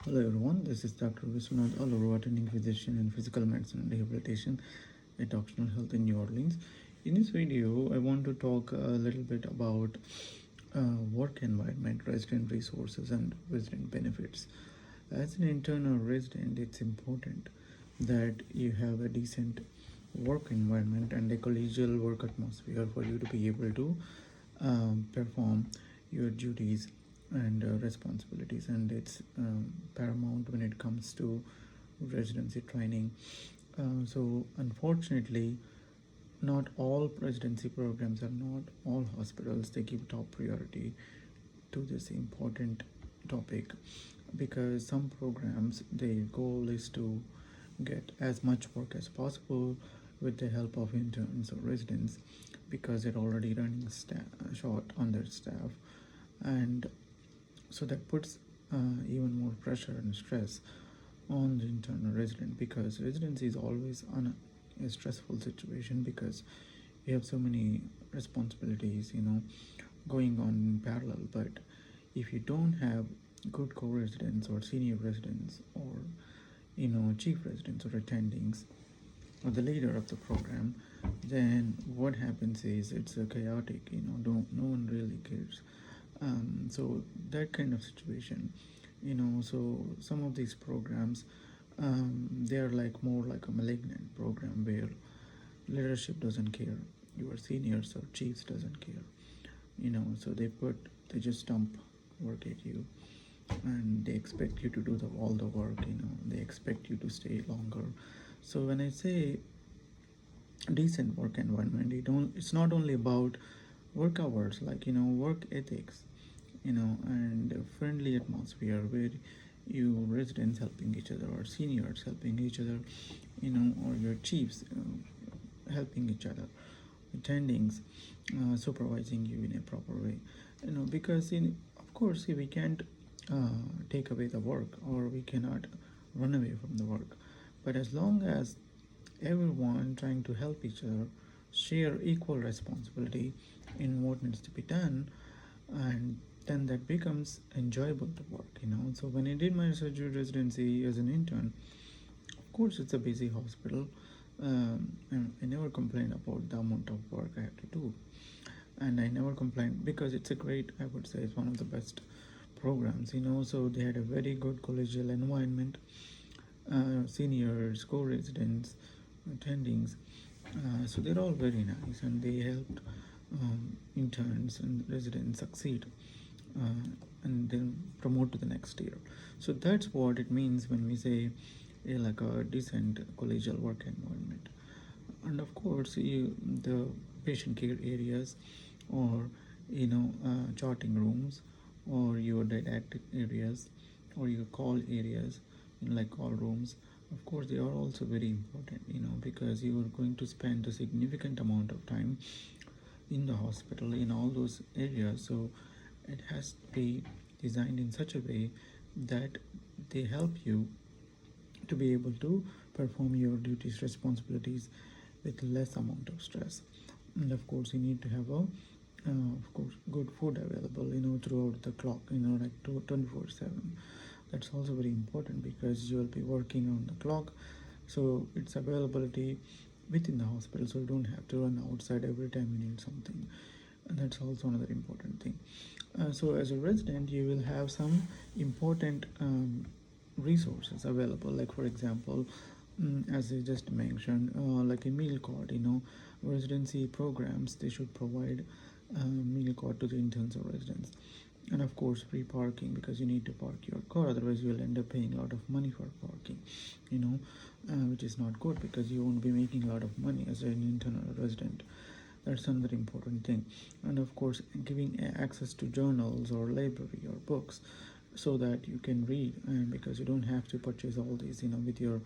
Hello everyone, this is Dr. Viswanath, Aluru, attending physician in physical medicine and rehabilitation at Occidental Health in New Orleans. In this video, I want to talk a little bit about work environment, resident resources, and resident benefits. As an intern or resident, it's important that you have a decent work environment and a collegial work atmosphere for you to be able to perform your duties and responsibilities, and it's paramount when it comes to residency training. So unfortunately, not all residency programs are not all hospitals they give top priority to this important topic, because some programs their goal is to get as much work as possible with the help of interns or residents, because they're already running short on their staff, and so that puts even more pressure and stress on the internal resident, because residency is always on a stressful situation, because you have so many responsibilities going on in parallel. But if you don't have good co-residents or senior residents or chief residents or attendings or the leader of the program, then what happens is it's a chaotic, no one really cares. So that kind of situation, so some of these programs, they're like more like a malignant program where leadership doesn't care, your seniors or chiefs doesn't care, so they just dump work at you, and they expect you to do all the work, they expect you to stay longer. So when I say decent work environment, it's not only about work hours, like work ethics, and a friendly atmosphere where you residents helping each other or seniors helping each other, or your chiefs helping each other, attendings supervising you in a proper way, because of course we can't take away the work, or we cannot run away from the work, but as long as everyone trying to help each other, share equal responsibility in what needs to be done, and then that becomes enjoyable to work. So when I did my surgery residency as an intern, of course it's a busy hospital, and I never complained about the amount of work I have to do, and I never complained because it's a great, I would say it's one of the best programs, so they had a very good collegial environment, seniors, co-residents, attendings, so they're all very nice, and they helped interns and residents succeed, and then promote to the next year. So that's what it means when we say like a decent collegial work environment. And of course, the patient care areas, or charting rooms, or your didactic areas, or your call areas, like call rooms, of course they are also very important, because you are going to spend a significant amount of time in the hospital in all those areas. So it has to be designed in such a way that they help you to be able to perform your duties, responsibilities with less amount of stress. And of course you need to have a of course good food available, throughout the clock, like 24/7. That's also very important, because you will be working on the clock, so it's availability within the hospital, so you don't have to run outside every time you need something, and that's also another important thing. So as a resident, you will have some important resources available, like for example, as I just mentioned, like a meal card. Residency programs, they should provide meal card to the interns or residents, and of course free parking, because you need to park your car, otherwise you'll end up paying a lot of money for parking, which is not good, because you won't be making a lot of money as an intern or resident. That's another important thing. And of course giving access to journals or library or books, so that you can read, and because you don't have to purchase all these with your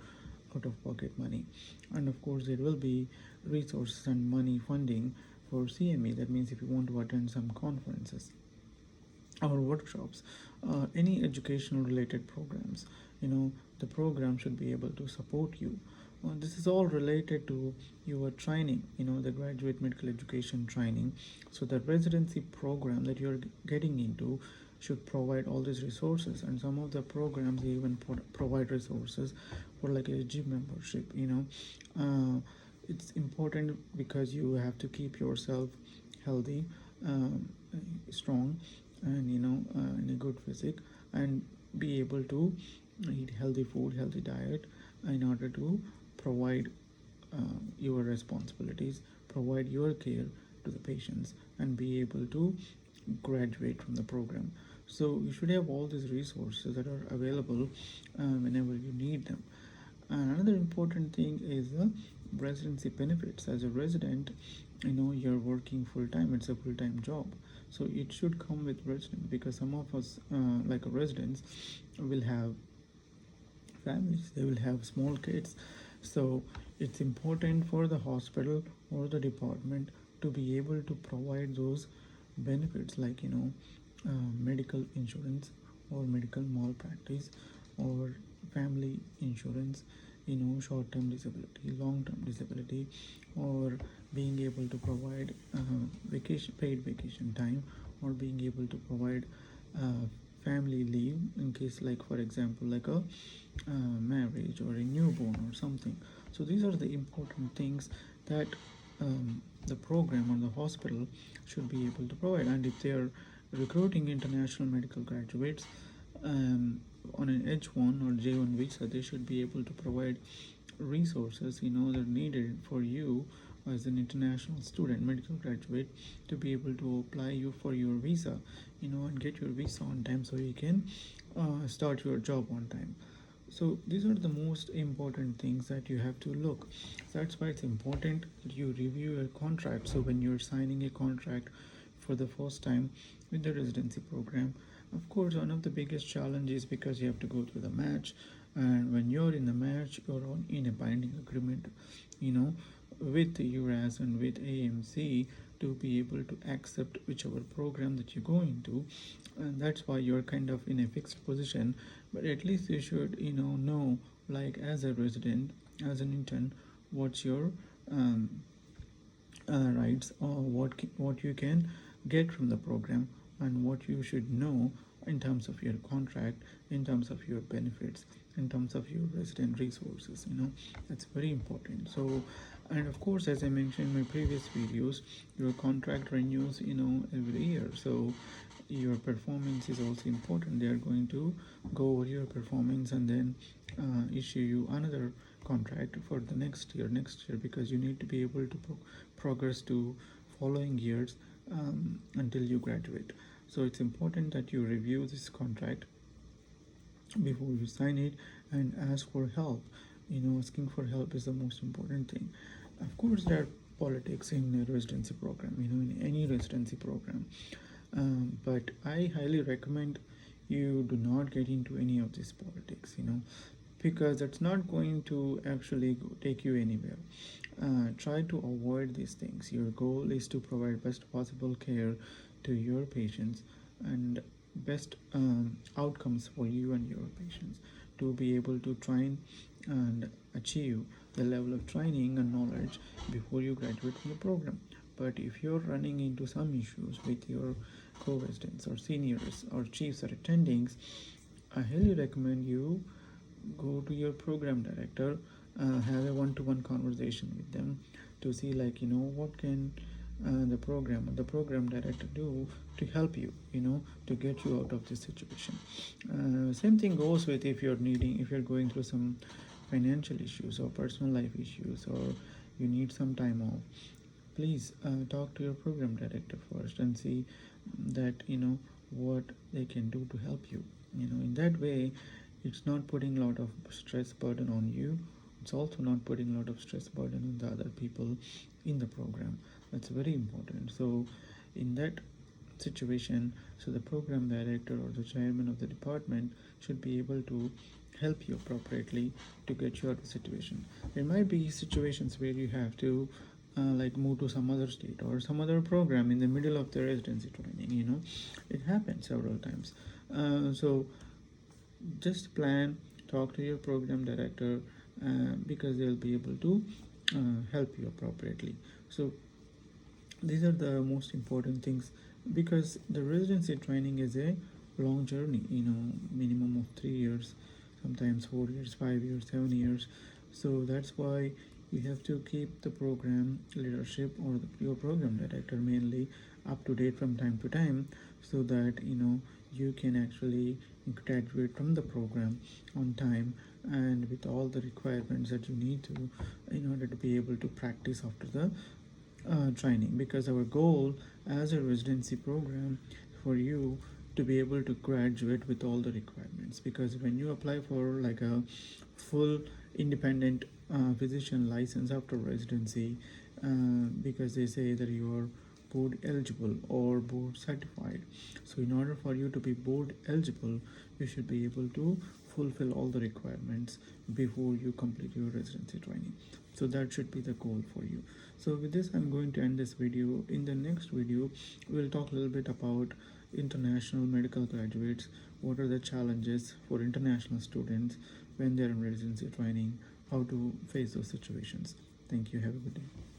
out of pocket money. And of course there will be resources and money funding for CME. That means if you want to attend some conferences or workshops, any educational related programs, the program should be able to support you. This is all related to your training, the graduate medical education training. So the residency program that you're getting into should provide all these resources, and some of the programs even provide resources for like a gym membership. It's important because you have to keep yourself healthy, um, strong, and in a good physique, and be able to eat healthy food, healthy diet, in order to provide your responsibilities, provide your care to the patients, and be able to graduate from the program. So you should have all these resources that are available whenever you need them. And another important thing is the residency benefits. As a resident, you're working full time. It's a full time job, so it should come with resident, because some of us, like residents, will have families. They will have small kids, so it's important for the hospital or the department to be able to provide those benefits, like medical insurance or medical malpractice or family insurance, short-term disability, long-term disability, or being able to provide paid vacation time, or being able to provide uh, family leave in case, like for example, like a marriage or a newborn or something. So these are the important things that the program or the hospital should be able to provide. And if they are recruiting international medical graduates on an H1 or J1 visa, they should be able to provide resources that are needed for you as an international student, medical graduate, to be able to apply you for your visa, and get your visa on time, so you can start your job on time. So these are the most important things that you have to look. So that's why it's important that you review a contract. So when you're signing a contract for the first time with the residency program, of course, one of the biggest challenges, because you have to go through the match, and when you're in the match, you're in a binding agreement, you know, with the URAS and with AMC, to be able to accept whichever program that you go into, and that's why you're kind of in a fixed position. But at least you should, know, like as a resident, as an intern, what's your um, rights, or what you can get from the program, and what you should know in terms of your contract, in terms of your benefits, in terms of your resident resources. That's very important. So, and of course, as I mentioned in my previous videos, your contract renews every year. So your performance is also important. They are going to go over your performance, and then issue you another contract for the next year, because you need to be able to progress to following years, until you graduate. So it's important that you review this contract before you sign it, and ask for help. Asking for help is the most important thing. Of course, there are politics in a residency program, in any residency program, but I highly recommend you do not get into any of this politics, because it's not going to actually take you anywhere. Try to avoid these things. Your goal is to provide best possible care to your patients, and best outcomes for you and your patients, to be able to train and achieve the level of training and knowledge before you graduate from the program. But if you're running into some issues with your co-residents or seniors or chiefs or attendings, I highly recommend you go to your program director, have a one-to-one conversation with them, to see, like, what can the program director do to help you, to get you out of this situation. Same thing goes with, if you're going through some financial issues or personal life issues, or you need some time off. Please talk to your program director first, and see that what they can do to help you. In that way, it's not putting a lot of stress burden on you. It's also not putting a lot of stress burden on the other people in the program. That's very important. So in that situation, so the program director or the chairman of the department should be able to help you appropriately to get you out of the situation. There might be situations where you have to like move to some other state or some other program in the middle of the residency training. It happens several times. So just plan, talk to your program director, because they'll be able to help you appropriately. So these are the most important things, because the residency training is a long journey, minimum of 3 years, sometimes 4 years, 5 years, 7 years. So that's why you have to keep the program leadership or your program director mainly up to date from time to time, so that you can actually graduate from the program on time and with all the requirements that you need to in order to be able to practice after the training. Because our goal as a residency program for you to be able to graduate with all the requirements. Because when you apply for like a full independent physician license after residency, because they say that you are board eligible or board certified. So in order for you to be board eligible, you should be able to fulfill all the requirements before you complete your residency training. So that should be the goal for you. So with this, I'm going to end this video. In the next video, we'll talk a little bit about international medical graduates. What are the challenges for international students when they're in residency training, how to face those situations. Thank you. Have a good day.